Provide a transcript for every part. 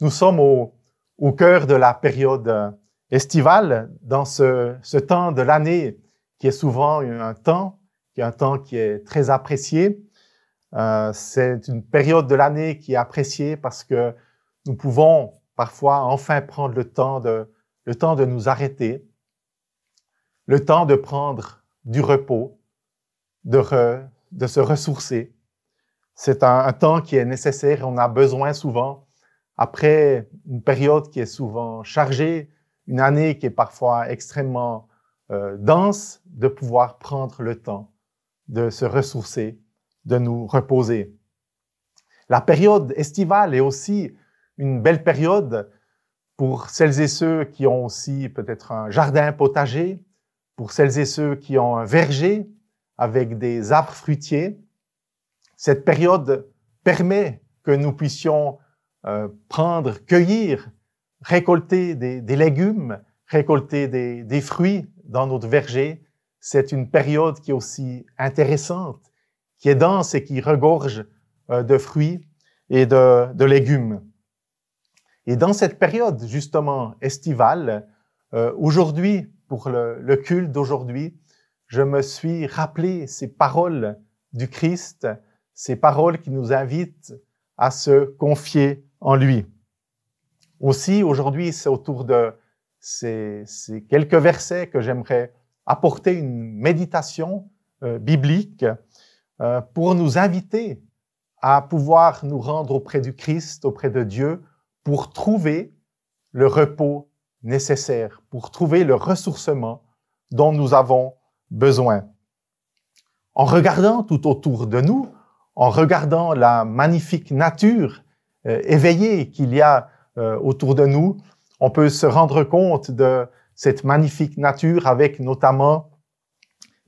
Nous sommes au cœur de la période estivale, dans ce temps de l'année qui est souvent un temps qui est très apprécié. C'est une période de l'année qui est appréciée parce que nous pouvons parfois enfin prendre le temps de nous arrêter, le temps de prendre du repos, de se ressourcer. C'est un temps qui est nécessaire et on a besoin souvent, après une période qui est souvent chargée, une année qui est parfois extrêmement dense, de pouvoir prendre le temps de se ressourcer, de nous reposer. La période estivale est aussi une belle période pour celles et ceux qui ont aussi peut-être un jardin potager, pour celles et ceux qui ont un verger avec des arbres fruitiers. Cette période permet que nous puissions cueillir, récolter des légumes, récolter des fruits dans notre verger. C'est une période qui est aussi intéressante, qui est dense et qui regorge de fruits et de légumes. Et dans cette période, justement, estivale, aujourd'hui, pour le culte d'aujourd'hui, je me suis rappelé ces paroles du Christ, ces paroles qui nous invitent à se confier en lui. Aussi, aujourd'hui, c'est autour de ces quelques versets que j'aimerais apporter une méditation biblique pour nous inviter à pouvoir nous rendre auprès du Christ, auprès de Dieu, pour trouver le repos nécessaire, pour trouver le ressourcement dont nous avons besoin. En regardant tout autour de nous, en regardant la magnifique nature éveillée qu'il y a autour de nous, on peut se rendre compte de cette magnifique nature avec notamment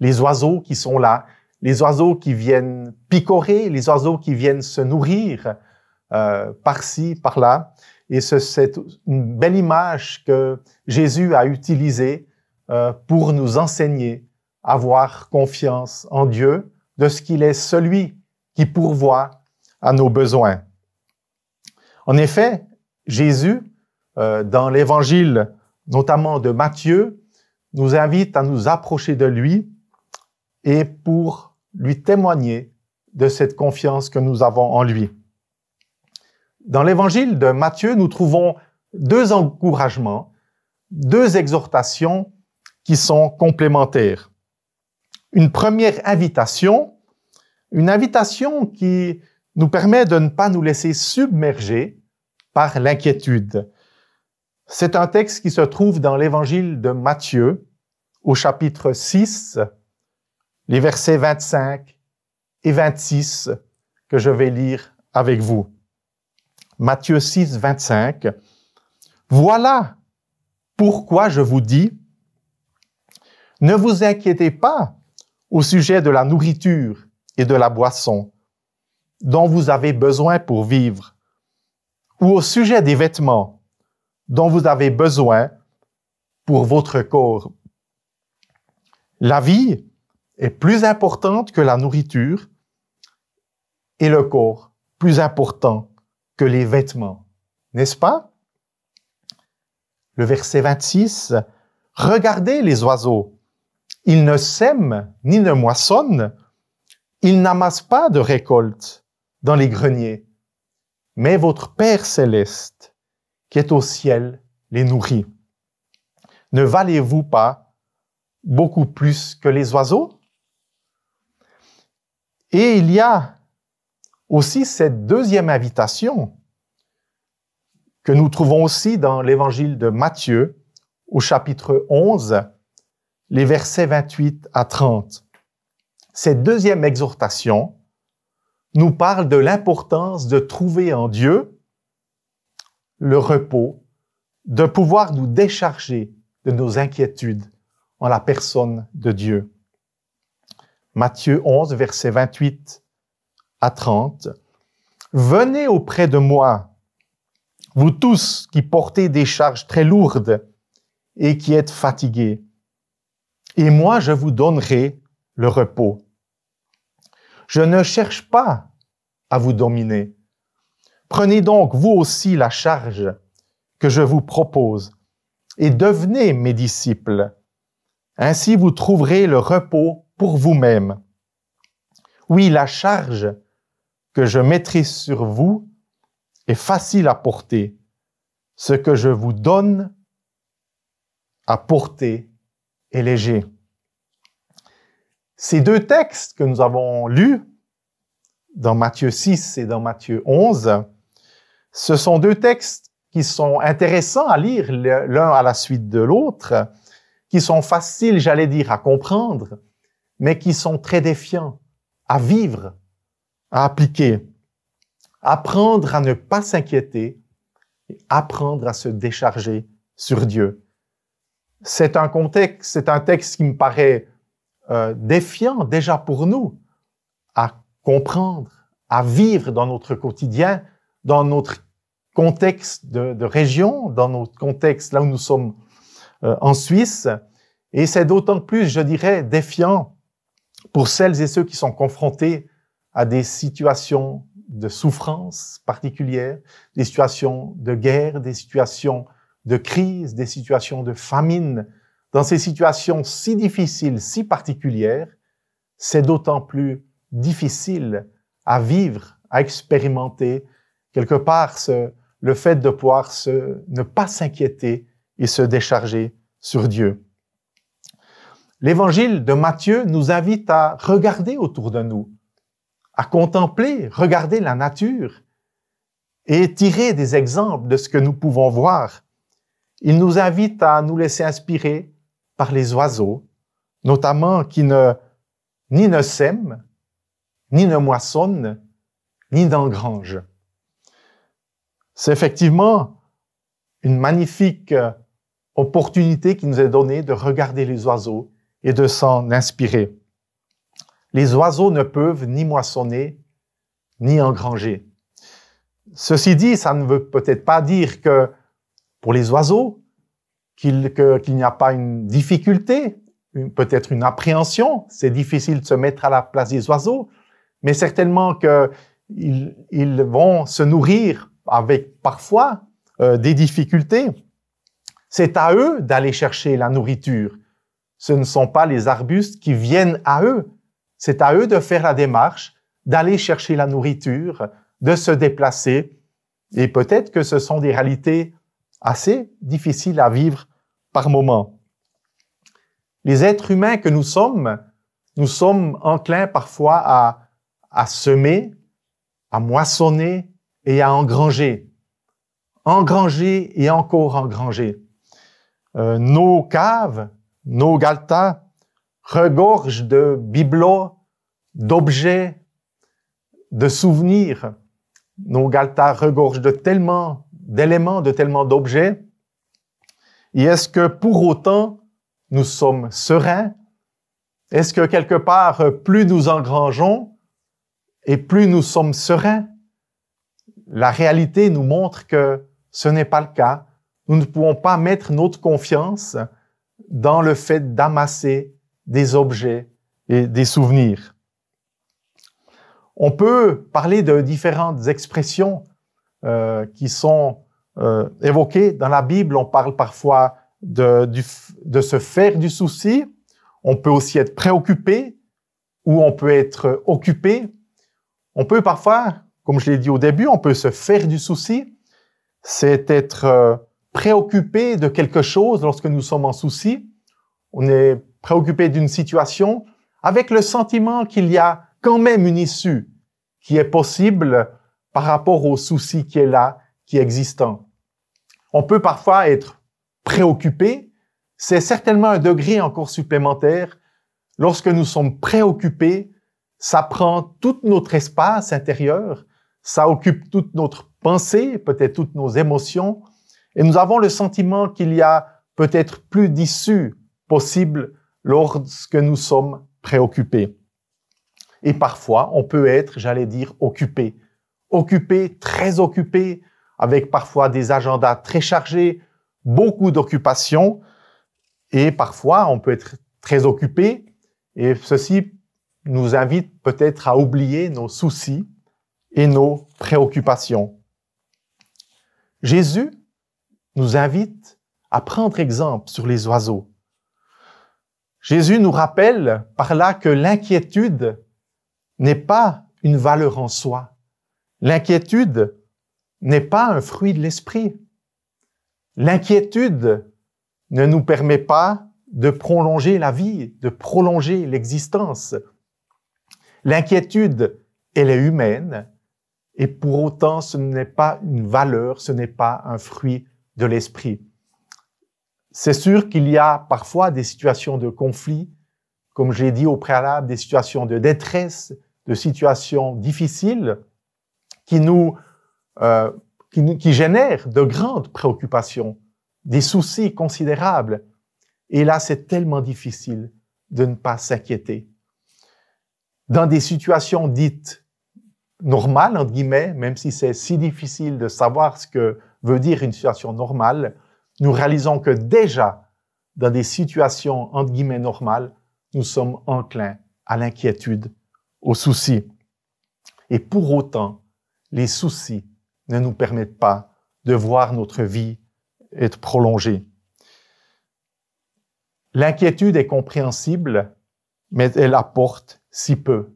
les oiseaux qui sont là, les oiseaux qui viennent picorer, les oiseaux qui viennent se nourrir par-ci, par-là. Et c'est une belle image que Jésus a utilisée pour nous enseigner à avoir confiance en Dieu, de ce qu'il est celui qui pourvoit à nos besoins. En effet, Jésus, dans l'évangile notamment de Matthieu, nous invite à nous approcher de lui et pour lui témoigner de cette confiance que nous avons en lui. Dans l'évangile de Matthieu, nous trouvons deux encouragements, deux exhortations qui sont complémentaires. Une première invitation, une invitation qui nous permet de ne pas nous laisser submerger par l'inquiétude. C'est un texte qui se trouve dans l'évangile de Matthieu, au chapitre 6, les versets 25 et 26 que je vais lire avec vous. Matthieu 6, 25. « Voilà pourquoi je vous dis, ne vous inquiétez pas au sujet de la nourriture et de la boisson dont vous avez besoin pour vivre, ou au sujet des vêtements dont vous avez besoin pour votre corps. La vie est plus importante que la nourriture et le corps plus important que les vêtements. N'est-ce pas? » Le verset 26, « Regardez les oiseaux, ils ne sèment ni ne moissonnent, ils n'amassent pas de récolte dans les greniers, mais votre Père céleste, qui est au ciel, les nourrit. Ne valez-vous pas beaucoup plus que les oiseaux? » Et il y a aussi cette deuxième invitation que nous trouvons aussi dans l'évangile de Matthieu, au chapitre 11, les versets 28 à 30. Cette deuxième exhortation nous parle de l'importance de trouver en Dieu le repos, de pouvoir nous décharger de nos inquiétudes en la personne de Dieu. Matthieu 11, versets 28 à 30. « Venez auprès de moi, vous tous qui portez des charges très lourdes et qui êtes fatigués, et moi je vous donnerai le repos. Je ne cherche pas à vous dominer. Prenez donc vous aussi la charge que je vous propose et devenez mes disciples. Ainsi vous trouverez le repos pour vous-même. Oui, la charge que je mettrai sur vous est facile à porter. Ce que je vous donne à porter est léger. Ces deux textes que nous avons lus, dans Matthieu 6 et dans Matthieu 11, ce sont deux textes qui sont intéressants à lire l'un à la suite de l'autre, qui sont faciles, j'allais dire, à comprendre, mais qui sont très défiants à vivre, à appliquer. Apprendre à ne pas s'inquiéter et apprendre à se décharger sur Dieu. C'est un texte qui me paraît défiant déjà pour nous à comprendre, à vivre dans notre quotidien, dans notre contexte de région, dans notre contexte là où nous sommes en Suisse. Et c'est d'autant plus, je dirais, défiant pour celles et ceux qui sont confrontés à des situations de souffrance particulières, des situations de guerre, des situations de crise, des situations de famine. Dans ces situations si difficiles, si particulières, c'est d'autant plus difficile à vivre, à expérimenter, quelque part, le fait de pouvoir ne pas s'inquiéter et se décharger sur Dieu. L'évangile de Matthieu nous invite à regarder autour de nous, à contempler, regarder la nature et tirer des exemples de ce que nous pouvons voir. Il nous invite à nous laisser inspirer par les oiseaux, notamment qui ni ne sèment, ni ne moissonnent, ni n'engrangent. C'est effectivement une magnifique opportunité qui nous est donnée de regarder les oiseaux et de s'en inspirer. Les oiseaux ne peuvent ni moissonner, ni engranger. Ceci dit, ça ne veut peut-être pas dire que pour les oiseaux, qu'il n'y a pas une difficulté, peut-être une appréhension. C'est difficile de se mettre à la place des oiseaux, mais certainement qu'ils vont se nourrir avec parfois des difficultés. C'est à eux d'aller chercher la nourriture. Ce ne sont pas les arbustes qui viennent à eux. C'est à eux de faire la démarche, d'aller chercher la nourriture, de se déplacer. Et peut-être que ce sont des réalités assez difficiles à vivre par moment. Les êtres humains que nous sommes enclins parfois à semer, à moissonner et à engranger. Engranger et encore engranger. Nos caves, nos galtas regorgent de bibelots, d'objets, de souvenirs. Nos galtas regorgent de tellement d'éléments, de tellement d'objets. Et est-ce que pour autant, nous sommes sereins? Est-ce que quelque part, plus nous engrangeons et plus nous sommes sereins? La réalité nous montre que ce n'est pas le cas. Nous ne pouvons pas mettre notre confiance dans le fait d'amasser des objets et des souvenirs. On peut parler de différentes expressions qui sont évoquées dans la Bible. On parle parfois de se faire du souci. On peut aussi être préoccupé ou on peut être occupé. On peut parfois, comme je l'ai dit au début, on peut se faire du souci. C'est être préoccupé de quelque chose lorsque nous sommes en souci. On est préoccupé d'une situation avec le sentiment qu'il y a quand même une issue qui est possible par rapport au souci qui est là, qui est existant. On peut parfois être préoccupé. C'est certainement un degré encore supplémentaire. Lorsque nous sommes préoccupés, ça prend tout notre espace intérieur, ça occupe toute notre pensée, peut-être toutes nos émotions, et nous avons le sentiment qu'il y a peut-être plus d'issue possible lorsque nous sommes préoccupés. Et parfois, on peut être, j'allais dire, occupé. Occupé, très occupé, avec parfois des agendas très chargés, beaucoup d'occupations, et parfois, on peut être très occupé, et ceci nous invite peut-être à oublier nos soucis et nos préoccupations. Jésus nous invite à prendre exemple sur les oiseaux. Jésus nous rappelle par là que l'inquiétude n'est pas une valeur en soi. L'inquiétude n'est pas un fruit de l'esprit. L'inquiétude ne nous permet pas de prolonger la vie, de prolonger l'existence. L'inquiétude, elle est humaine et pour autant, ce n'est pas une valeur, ce n'est pas un fruit de l'esprit. C'est sûr qu'il y a parfois des situations de conflit, comme j'ai dit au préalable, des situations de détresse, de situations difficiles qui génèrent de grandes préoccupations, des soucis considérables. Et là, c'est tellement difficile de ne pas s'inquiéter. Dans des situations dites normales, entre guillemets, même si c'est si difficile de savoir ce que veut dire une situation normale, nous réalisons que déjà, dans des situations, entre guillemets, normales, nous sommes enclins à l'inquiétude, aux soucis. Et pour autant, les soucis ne nous permettent pas de voir notre vie être prolongée. L'inquiétude est compréhensible, mais elle apporte si peu.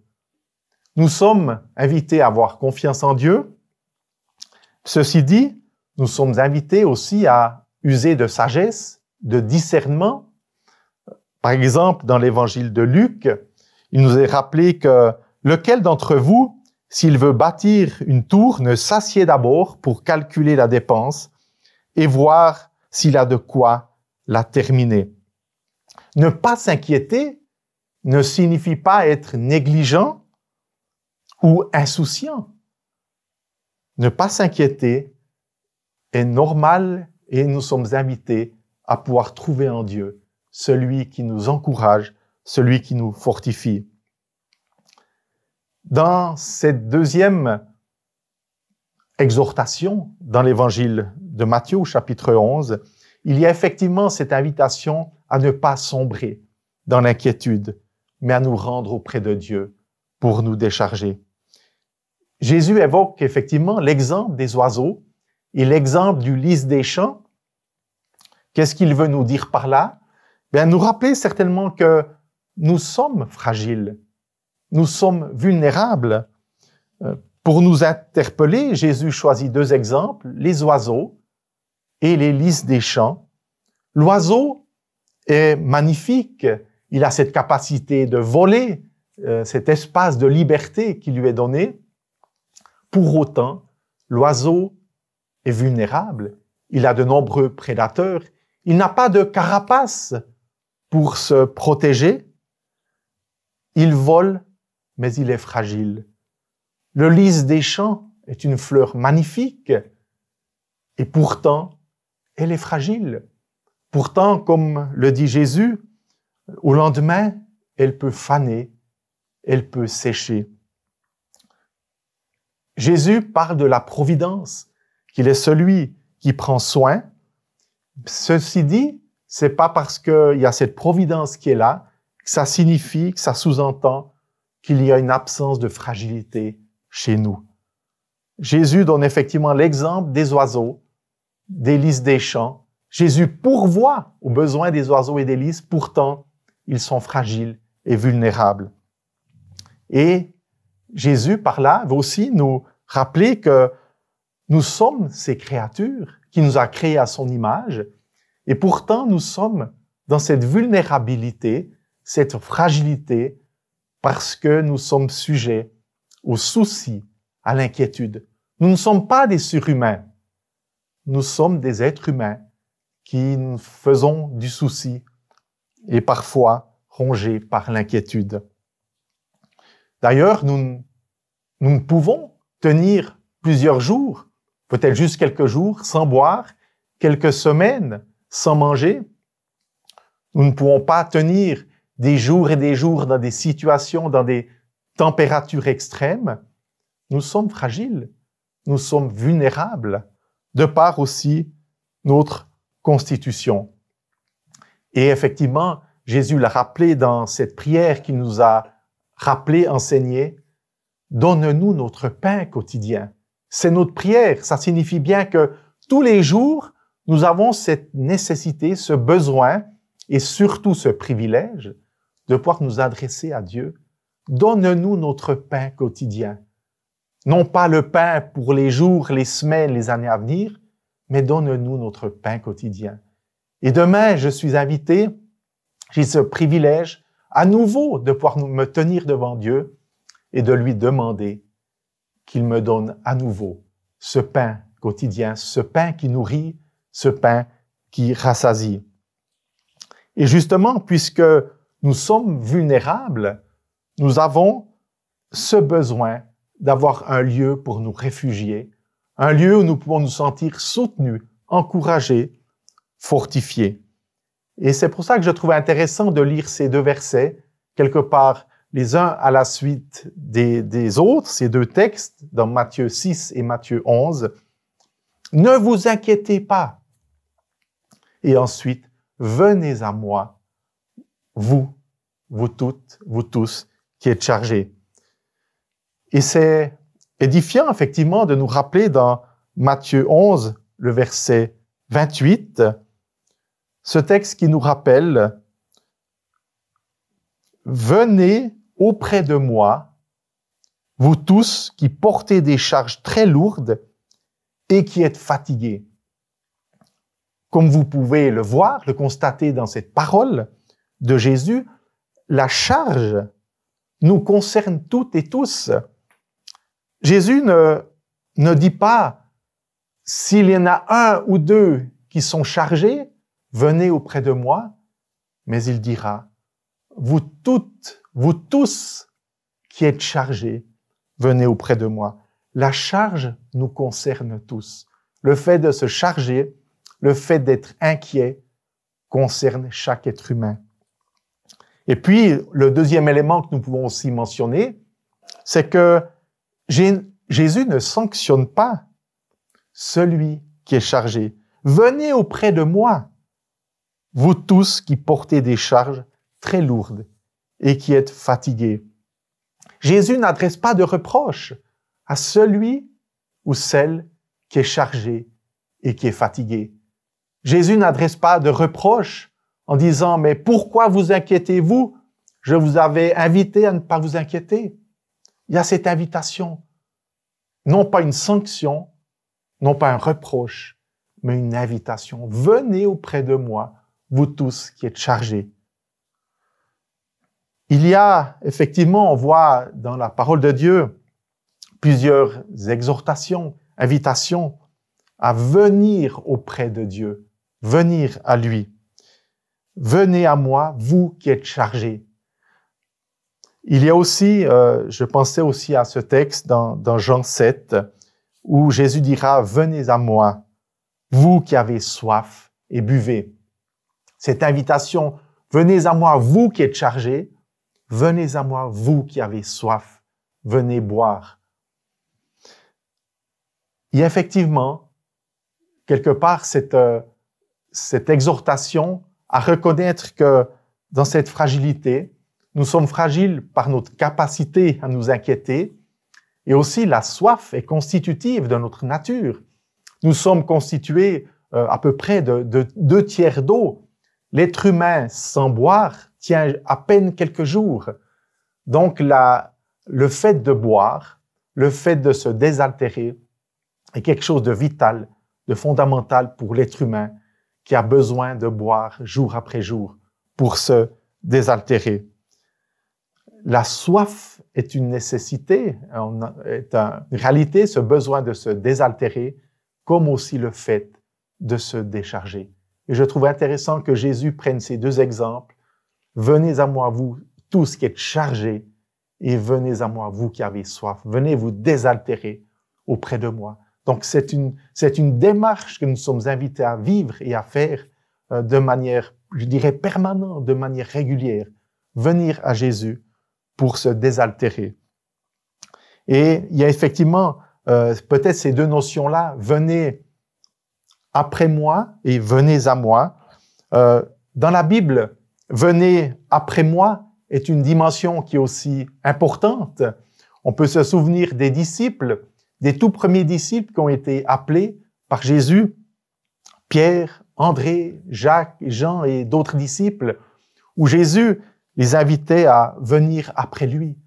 Nous sommes invités à avoir confiance en Dieu. Ceci dit, nous sommes invités aussi à user de sagesse, de discernement. Par exemple, dans l'évangile de Luc, il nous est rappelé que lequel d'entre vous, s'il veut bâtir une tour, ne s'assied d'abord pour calculer la dépense et voir s'il a de quoi la terminer. Ne pas s'inquiéter ne signifie pas être négligent ou insouciant. Ne pas s'inquiéter est normal et nous sommes invités à pouvoir trouver en Dieu celui qui nous encourage, celui qui nous fortifie. Dans cette deuxième exhortation, dans l'évangile de Matthieu, au chapitre 11, il y a effectivement cette invitation à ne pas sombrer dans l'inquiétude, mais à nous rendre auprès de Dieu pour nous décharger. Jésus évoque effectivement l'exemple des oiseaux et l'exemple du lys des champs. Qu'est-ce qu'il veut nous dire par là? Bien, nous rappeler certainement que nous sommes fragiles, nous sommes vulnérables. Pour nous interpeller, Jésus choisit deux exemples, les oiseaux et les lys des champs. L'oiseau est magnifique, il a cette capacité de voler, cet espace de liberté qui lui est donné. Pour autant, l'oiseau est vulnérable, il a de nombreux prédateurs, il n'a pas de carapace pour se protéger, il vole, mais il est fragile. Le lys des champs est une fleur magnifique et pourtant, elle est fragile. Pourtant, comme le dit Jésus, au lendemain, elle peut faner, elle peut sécher. Jésus parle de la providence, qu'il est celui qui prend soin. Ceci dit, c'est pas parce qu'il y a cette providence qui est là que ça signifie, que ça sous-entend qu'il y a une absence de fragilité chez nous. Jésus donne effectivement l'exemple des oiseaux, des lys des champs. Jésus pourvoit aux besoins des oiseaux et des lys, pourtant, ils sont fragiles et vulnérables. Et Jésus, par là, veut aussi nous rappeler que nous sommes ces créatures qui nous a créés à son image, et pourtant nous sommes dans cette vulnérabilité, cette fragilité, parce que nous sommes sujets aux soucis, à l'inquiétude. Nous ne sommes pas des surhumains, nous sommes des êtres humains qui nous faisons du souci et parfois rongés par l'inquiétude. D'ailleurs, nous ne pouvons tenir plusieurs jours, peut-être juste quelques jours, sans boire, quelques semaines sans manger. Nous ne pouvons pas tenir des jours et des jours dans des situations, dans des températures extrêmes. Nous sommes fragiles, nous sommes vulnérables, de par aussi notre constitution. Et effectivement, Jésus l'a rappelé dans cette prière qu'il nous a rappelé, enseigné, « Donne-nous notre pain quotidien ». C'est notre prière, ça signifie bien que tous les jours, nous avons cette nécessité, ce besoin et surtout ce privilège de pouvoir nous adresser à Dieu. Donne-nous notre pain quotidien. Non pas le pain pour les jours, les semaines, les années à venir, mais donne-nous notre pain quotidien. Et demain, je suis invité, j'ai ce privilège à nouveau de pouvoir me tenir devant Dieu et de lui demander qu'il me donne à nouveau ce pain quotidien, ce pain qui nourrit, ce pain qui rassasie. Et justement, puisque nous sommes vulnérables, nous avons ce besoin d'avoir un lieu pour nous réfugier, un lieu où nous pouvons nous sentir soutenus, encouragés, fortifiés. Et c'est pour ça que je trouvais intéressant de lire ces deux versets, quelque part les uns à la suite des autres, ces deux textes, dans Matthieu 6 et Matthieu 11. Ne vous inquiétez pas. Et ensuite, venez à moi, vous toutes, vous tous, qui êtes chargés. Et c'est édifiant, effectivement, de nous rappeler dans Matthieu 11, le verset 28, ce texte qui nous rappelle « Venez auprès de moi, vous tous qui portez des charges très lourdes et qui êtes fatigués. » Comme vous pouvez le voir, le constater dans cette parole de Jésus, la charge nous concerne toutes et tous. Jésus ne dit pas « S'il y en a un ou deux qui sont chargés, venez auprès de moi », mais il dira « Vous toutes, vous tous qui êtes chargés, venez auprès de moi ». La charge nous concerne tous. Le fait de se charger, le fait d'être inquiet concerne chaque être humain. Et puis, le deuxième élément que nous pouvons aussi mentionner, c'est que Jésus ne sanctionne pas celui qui est chargé. Venez auprès de moi, vous tous qui portez des charges très lourdes et qui êtes fatigués. Jésus n'adresse pas de reproche à celui ou celle qui est chargé et qui est fatigué. Jésus n'adresse pas de reproche en disant « Mais pourquoi vous inquiétez-vous? Je vous avais invité à ne pas vous inquiéter. » Il y a cette invitation, non pas une sanction, non pas un reproche, mais une invitation. Venez auprès de moi, vous tous qui êtes chargés. Il y a, effectivement, on voit dans la parole de Dieu plusieurs exhortations, invitations à venir auprès de Dieu, venir à lui. Venez à moi, vous qui êtes chargés. Il y a aussi, je pensais aussi à ce texte dans Jean 7, où Jésus dira « Venez à moi, vous qui avez soif, et buvez ». Cette invitation « Venez à moi, vous qui êtes chargés, venez à moi, vous qui avez soif, venez boire ». Il y a effectivement, quelque part, cette exhortation à reconnaître que dans cette fragilité, nous sommes fragiles par notre capacité à nous inquiéter, et aussi la soif est constitutive de notre nature. Nous sommes constitués à peu près de 2 tiers d'eau. L'être humain, sans boire, tient à peine quelques jours. Donc, le fait de boire, le fait de se désaltérer est quelque chose de vital, de fondamental pour l'être humain qui a besoin de boire jour après jour pour se désaltérer. La soif est une nécessité, est une réalité, ce besoin de se désaltérer, comme aussi le fait de se décharger. Et je trouve intéressant que Jésus prenne ces deux exemples. Venez à moi, vous tous qui êtes chargés, et venez à moi, vous qui avez soif. Venez vous désaltérer auprès de moi. Donc, c'est une démarche que nous sommes invités à vivre et à faire de manière, je dirais, permanente, de manière régulière. Venir à Jésus pour se désaltérer. Et il y a effectivement peut-être ces deux notions-là, venez après moi et venez à moi. Dans la Bible, venez après moi est une dimension qui est aussi importante. On peut se souvenir des disciples, des tout premiers disciples qui ont été appelés par Jésus Pierre, André, Jacques, Jean et d'autres disciples, où Jésus les invitait à venir après lui.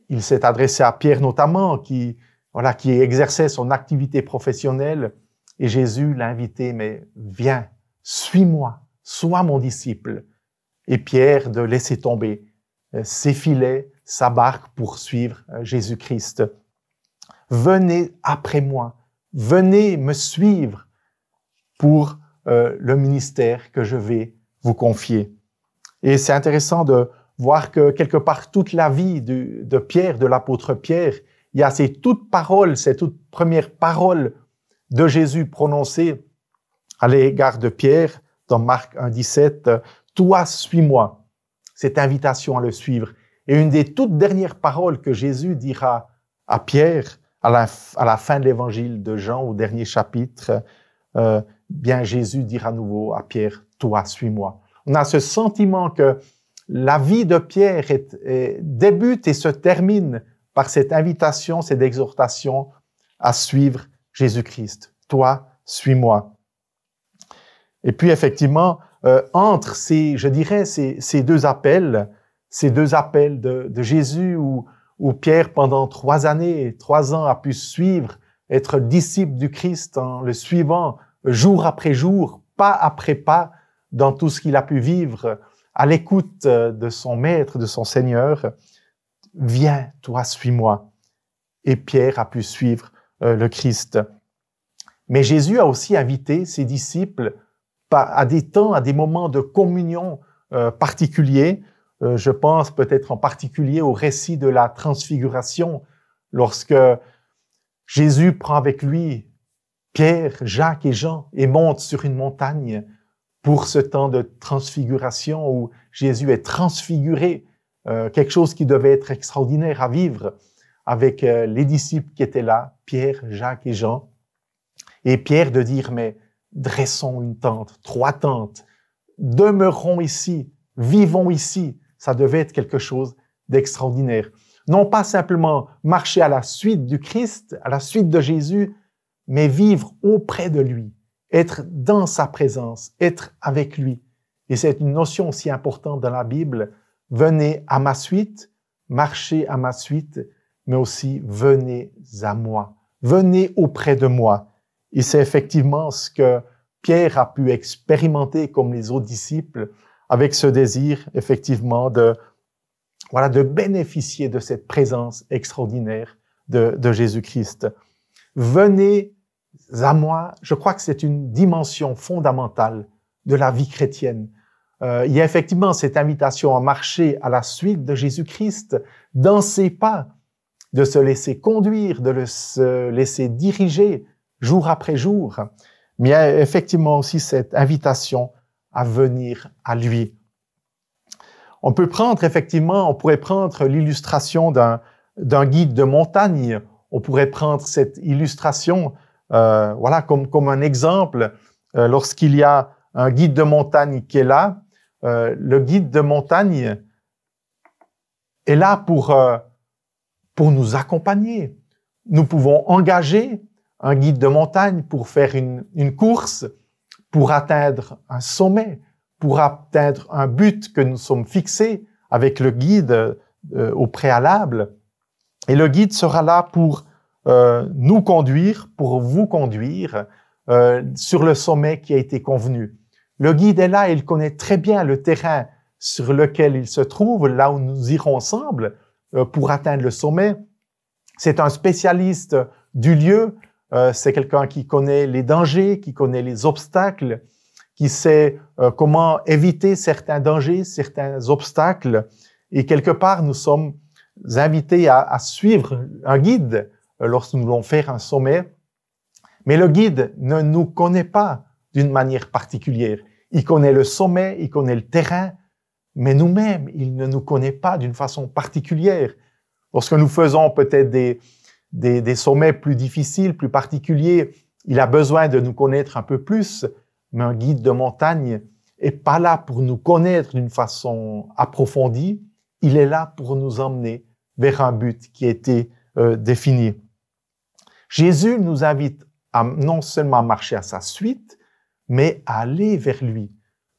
Il s'est adressé à Pierre notamment, qui exerçait son activité professionnelle, et Jésus l'a invité, mais viens, suis-moi, sois mon disciple. Et Pierre de laisser tomber ses filets, sa barque pour suivre Jésus-Christ. Venez après moi, venez me suivre pour le ministère que je vais vous confier. Et c'est intéressant de voir que quelque part toute la vie de Pierre, de l'apôtre Pierre, il y a ces toutes paroles, ces toutes premières paroles de Jésus prononcées à l'égard de Pierre dans Marc 1,17, « Toi, suis-moi », cette invitation à le suivre. Et une des toutes dernières paroles que Jésus dira à Pierre à la fin de l'évangile de Jean, au dernier chapitre, bien Jésus dira à nouveau à Pierre, « Toi, suis-moi ». On a ce sentiment que la vie de Pierre débute et se termine par cette invitation, cette exhortation à suivre Jésus-Christ. « Toi, suis-moi ». Et puis effectivement, entre ces deux appels de Jésus où Pierre, pendant 3 ans, a pu suivre, être disciple du Christ en le suivant jour après jour, pas après pas, dans tout ce qu'il a pu vivre, à l'écoute de son Maître, de son Seigneur. « Viens, toi, suis-moi ». Et Pierre a pu suivre le Christ. Mais Jésus a aussi invité ses disciples à des temps, à des moments de communion particuliers. Je pense peut-être en particulier au récit de la transfiguration, lorsque Jésus prend avec lui Pierre, Jacques et Jean et monte sur une montagne pour ce temps de transfiguration où Jésus est transfiguré, quelque chose qui devait être extraordinaire à vivre avec les disciples qui étaient là, Pierre, Jacques et Jean. Et Pierre de dire, mais dressons une tente, 3 tentes, demeurons ici, vivons ici. Ça devait être quelque chose d'extraordinaire. Non pas simplement marcher à la suite du Christ, à la suite de Jésus, mais vivre auprès de lui, être dans sa présence, être avec lui. Et c'est une notion aussi importante dans la Bible. Venez à ma suite, marchez à ma suite, mais aussi venez à moi. Venez auprès de moi. Et c'est effectivement ce que Pierre a pu expérimenter comme les autres disciples, avec ce désir, effectivement, de bénéficier de cette présence extraordinaire de Jésus-Christ. Venez à moi, je crois que c'est une dimension fondamentale de la vie chrétienne. Il y a effectivement cette invitation à marcher à la suite de Jésus-Christ, dans ses pas, de se laisser conduire, de se laisser diriger jour après jour. Mais il y a effectivement aussi cette invitation à venir à lui. On pourrait prendre l'illustration d'un guide de montagne. On pourrait prendre cette illustration, comme un exemple. Lorsqu'il y a un guide de montagne qui est là, le guide de montagne est là pour nous accompagner. Nous pouvons engager un guide de montagne pour faire une course, pour atteindre un sommet, pour atteindre un but que nous sommes fixés avec le guide au préalable. Et le guide sera là pour nous conduire, pour vous conduire sur le sommet qui a été convenu. Le guide est là, il connaît très bien le terrain sur lequel il se trouve, là où nous irons ensemble pour atteindre le sommet. C'est un spécialiste du lieu, c'est quelqu'un qui connaît les dangers, qui connaît les obstacles, qui sait comment éviter certains dangers, certains obstacles. Et quelque part, nous sommes invités à suivre un guide lorsque nous voulons faire un sommet. Mais le guide ne nous connaît pas d'une manière particulière. Il connaît le sommet, il connaît le terrain, mais nous-mêmes, il ne nous connaît pas d'une façon particulière. Lorsque nous faisons peut-être des sommets plus difficiles, plus particuliers, il a besoin de nous connaître un peu plus, mais un guide de montagne est pas là pour nous connaître d'une façon approfondie, il est là pour nous emmener vers un but qui a été défini. Jésus nous invite à non seulement marcher à sa suite, mais à aller vers lui.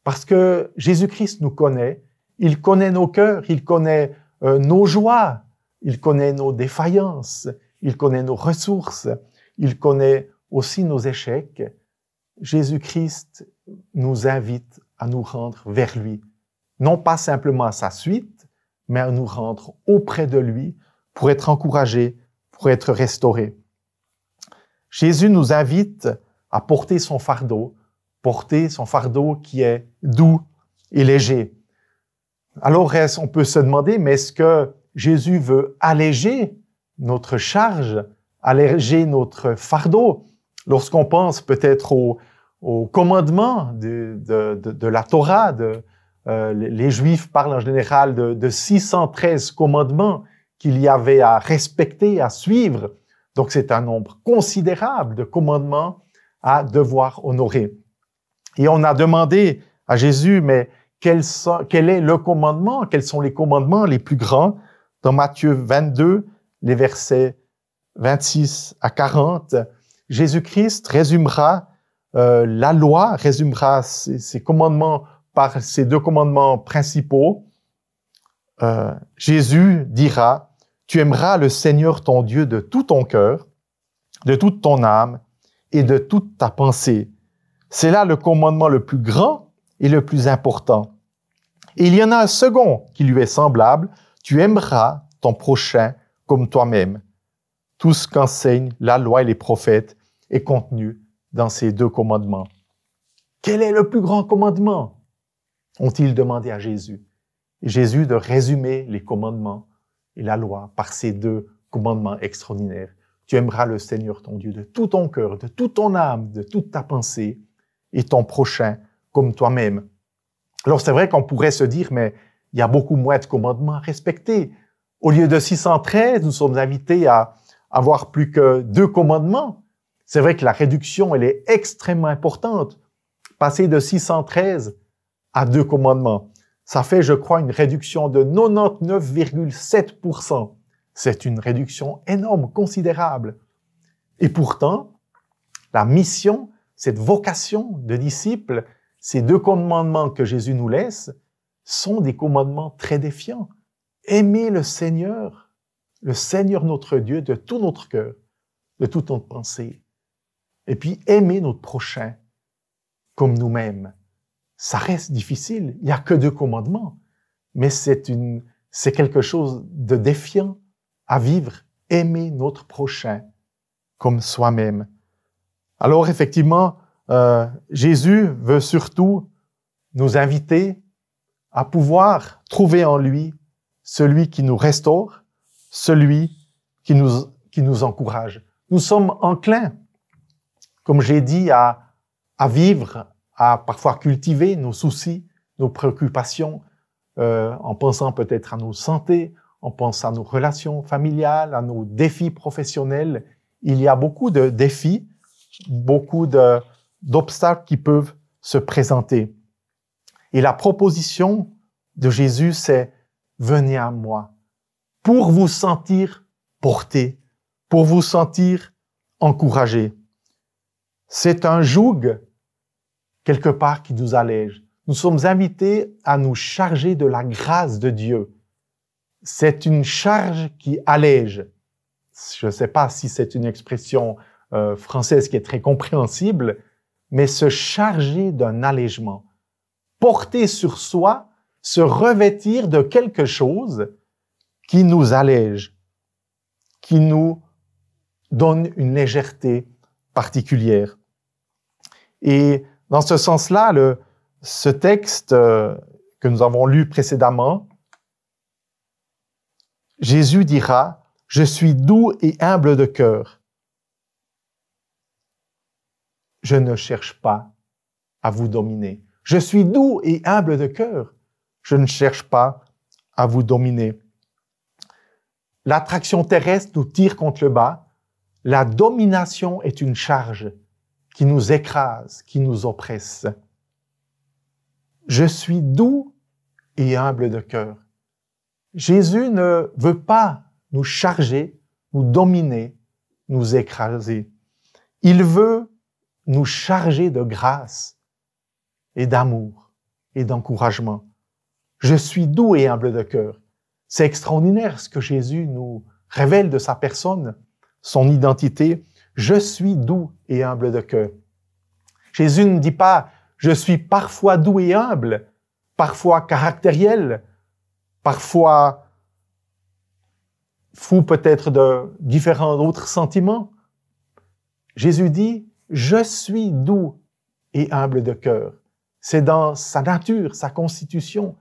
Parce que Jésus-Christ nous connaît, il connaît nos cœurs, il connaît nos joies, il connaît nos défaillances, il connaît nos ressources, il connaît aussi nos échecs. Jésus-Christ nous invite à nous rendre vers lui. Non pas simplement à sa suite, mais à nous rendre auprès de lui pour être encouragés, pour être restaurés. Jésus nous invite à porter son fardeau qui est doux et léger. Alors, on peut se demander, mais est-ce que Jésus veut alléger notre charge, alléger notre fardeau? Lorsqu'on pense peut-être au commandement de la Torah, les Juifs parlent en général de 613 commandements qu'il y avait à respecter, à suivre. Donc, c'est un nombre considérable de commandements à devoir honorer. Et on a demandé à Jésus, mais quel est le commandement? Quels sont les commandements les plus grands? Dans Matthieu 22, les versets 26 à 40, Jésus-Christ résumera la loi, résumera ces commandements par ces deux commandements principaux. Jésus dira, « Tu aimeras le Seigneur ton Dieu de tout ton cœur, de toute ton âme et de toute ta pensée. » C'est là le commandement le plus grand et le plus important. Et il y en a un second qui lui est semblable, « Tu aimeras ton prochain comme toi-même. » Tout ce qu'enseignent la loi et les prophètes est contenu dans ces deux commandements. Quel est le plus grand commandement? Ont-ils demandé à Jésus. Et Jésus de résumer les commandements et la loi par ces deux commandements extraordinaires. Tu aimeras le Seigneur ton Dieu de tout ton cœur, de toute ton âme, de toute ta pensée, et ton prochain comme toi-même. Alors c'est vrai qu'on pourrait se dire, mais il y a beaucoup moins de commandements à respecter. Au lieu de 613, nous sommes invités à avoir plus que 2 commandements. C'est vrai que la réduction, elle est extrêmement importante. Passer de 613 à 2 commandements, ça fait, je crois, une réduction de 99,7%. C'est une réduction énorme, considérable. Et pourtant, la mission, cette vocation de disciple, ces 2 commandements que Jésus nous laisse, sont des commandements très défiants. Aimer le Seigneur notre Dieu de tout notre cœur, de toute notre pensée. Et puis aimer notre prochain comme nous-mêmes. Ça reste difficile, il n'y a que 2 commandements, mais c'est quelque chose de défiant à vivre, aimer notre prochain comme soi-même. Alors effectivement, Jésus veut surtout nous inviter à pouvoir trouver en lui celui qui nous restaure, celui qui nous encourage. Nous sommes enclins, comme j'ai dit, à vivre, à parfois cultiver nos soucis, nos préoccupations, en pensant peut-être à nos santé, en pensant à nos relations familiales, à nos défis professionnels. Il y a beaucoup de défis, beaucoup d'obstacles qui peuvent se présenter. Et la proposition de Jésus, c'est « Venez à moi » pour vous sentir porté, pour vous sentir encouragé. C'est un joug, quelque part, qui nous allège. Nous sommes invités à nous charger de la grâce de Dieu. C'est une charge qui allège. Je ne sais pas si c'est une expression française qui est très compréhensible, mais se charger d'un allègement, porter sur soi, se revêtir de quelque chose qui nous allège, qui nous donne une légèreté particulière. Et dans ce sens-là, ce texte que nous avons lu précédemment, Jésus dira « Je suis doux et humble de cœur. Je ne cherche pas à vous dominer. Je suis doux et humble de cœur. Je ne cherche pas à vous dominer. » L'attraction terrestre nous tire contre le bas. La domination est une charge qui nous écrase, qui nous oppresse. Je suis doux et humble de cœur. Jésus ne veut pas nous charger, nous dominer, nous écraser. Il veut nous charger de grâce, et d'amour et d'encouragement. Je suis doux et humble de cœur. C'est extraordinaire ce que Jésus nous révèle de sa personne, son identité. Je suis doux et humble de cœur. Jésus ne dit pas « je suis parfois doux et humble », parfois caractériel, parfois fou peut-être de différents autres sentiments. Jésus dit « je suis doux et humble de cœur ». C'est dans sa nature, sa constitution.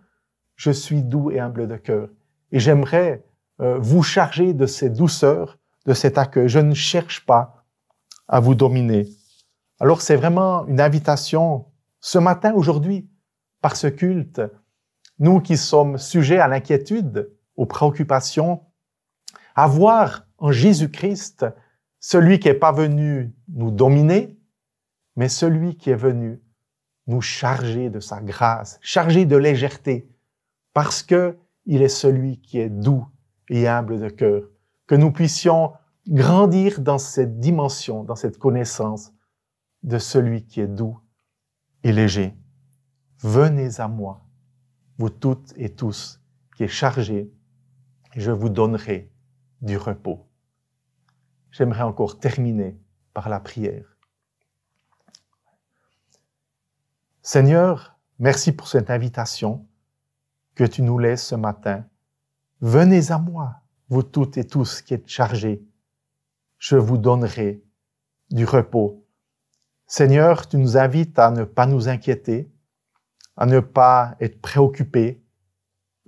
Je suis doux et humble de cœur. Et j'aimerais vous charger de cette douceur, de cet accueil. Je ne cherche pas à vous dominer. Alors c'est vraiment une invitation ce matin, aujourd'hui, par ce culte, nous qui sommes sujets à l'inquiétude, aux préoccupations, à voir en Jésus-Christ celui qui n'est pas venu nous dominer, mais celui qui est venu nous charger de sa grâce, charger de légèreté, parce que il est celui qui est doux et humble de cœur, que nous puissions grandir dans cette dimension, dans cette connaissance de celui qui est doux et léger. Venez à moi, vous toutes et tous, qui êtes chargés, et je vous donnerai du repos. J'aimerais encore terminer par la prière. Seigneur, merci pour cette invitation que tu nous laisses ce matin. Venez à moi, vous toutes et tous qui êtes chargés. Je vous donnerai du repos. Seigneur, tu nous invites à ne pas nous inquiéter, à ne pas être préoccupés.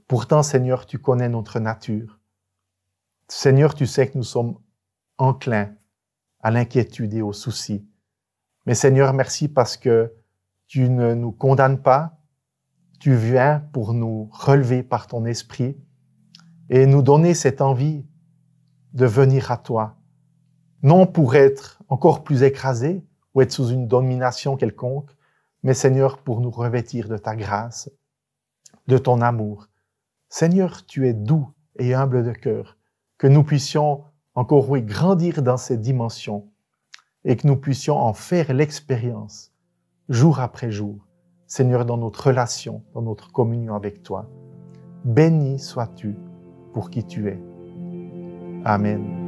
Pourtant, Seigneur, tu connais notre nature. Seigneur, tu sais que nous sommes enclins à l'inquiétude et aux soucis. Mais Seigneur, merci parce que tu ne nous condamnes pas. Tu viens pour nous relever par ton esprit et nous donner cette envie de venir à toi. Non pour être encore plus écrasés ou être sous une domination quelconque, mais Seigneur, pour nous revêtir de ta grâce, de ton amour. Seigneur, tu es doux et humble de cœur, que nous puissions encore, oui, grandir dans cette dimension et que nous puissions en faire l'expérience, jour après jour, Seigneur, dans notre relation, dans notre communion avec toi. Béni sois-tu pour qui tu es. Amen.